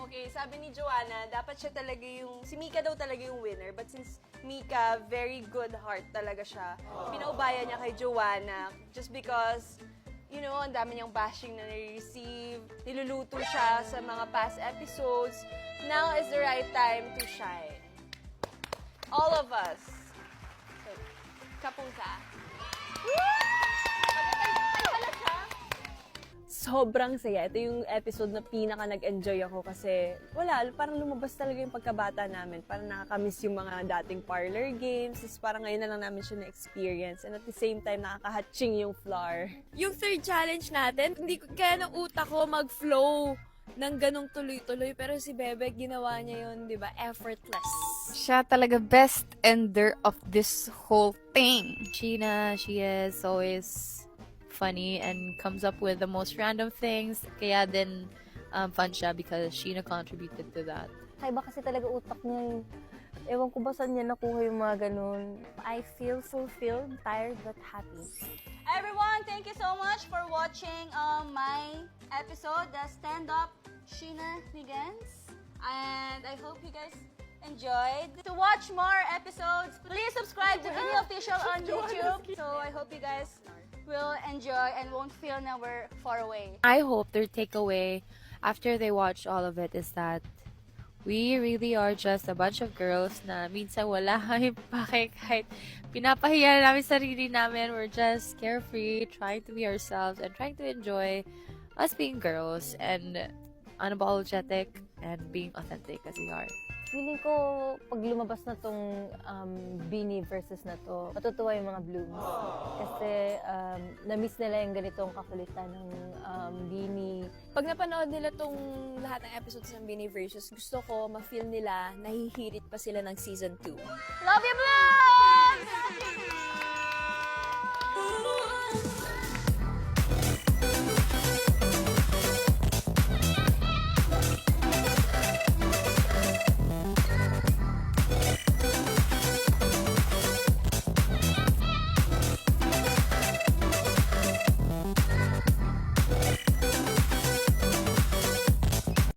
Okay, sabi ni Joanna, dapat siya talaga si Mika daw talaga yung winner. But since Mika, very good heart talaga siya, pinaubaya niya kay Joanna just because, you know, ang dami niyang bashing na nare-receive. Niluluto siya sa mga past episodes. Now is the right time to shine. All of us. So, kapung ka. Sobrang saya. Ito yung episode na pinaka nag-enjoy ako kasi wala, parang lumabas talaga yung pagkabata namin. Parang nakakamiss yung mga dating parlor games. Tapos parang ngayon na lang namin siya na-experience. And at the same time, nakakahatching yung floor. Yung third challenge natin, hindi ko kaya ng utak ko mag-flow ng ganong tuloy-tuloy. Pero si Bebe, ginawa niya yun, di ba? Effortless. Siya talaga best ender of this whole thing. Sheena, she is always funny and comes up with the most random things. Kaya din fun siya because Sheena contributed to that. Kaiba kasi talaga utak niya. Ewan ko ba saan niya nakuha yung mga ganun. I feel fulfilled, tired, but happy. Everyone, thank you so much for watching my episode, the Stand Up Sheena Nigans. And I hope you guys enjoyed. To watch more episodes, please subscribe to Vinny Official on YouTube. So I hope you guys will enjoy and won't feel na we're far away. I hope their takeaway after they watch all of it is that we really are just a bunch of girls na minsan wala kami pake kahit pinapahiya namin sarili namin. We're just carefree, trying to be ourselves and trying to enjoy us being girls and unapologetic and being authentic as we are. Feeling ko, pag lumabas na tong Beanie versus na to, matutuwa yung mga Blooms. Kasi na-miss nila yung ganitong kakulitan ng Beanie. Pag napanood nila tong lahat ng episodes ng Beanie Versus, gusto ko ma-feel nila nahihirit pa sila ng season 2. Love you, Blooms!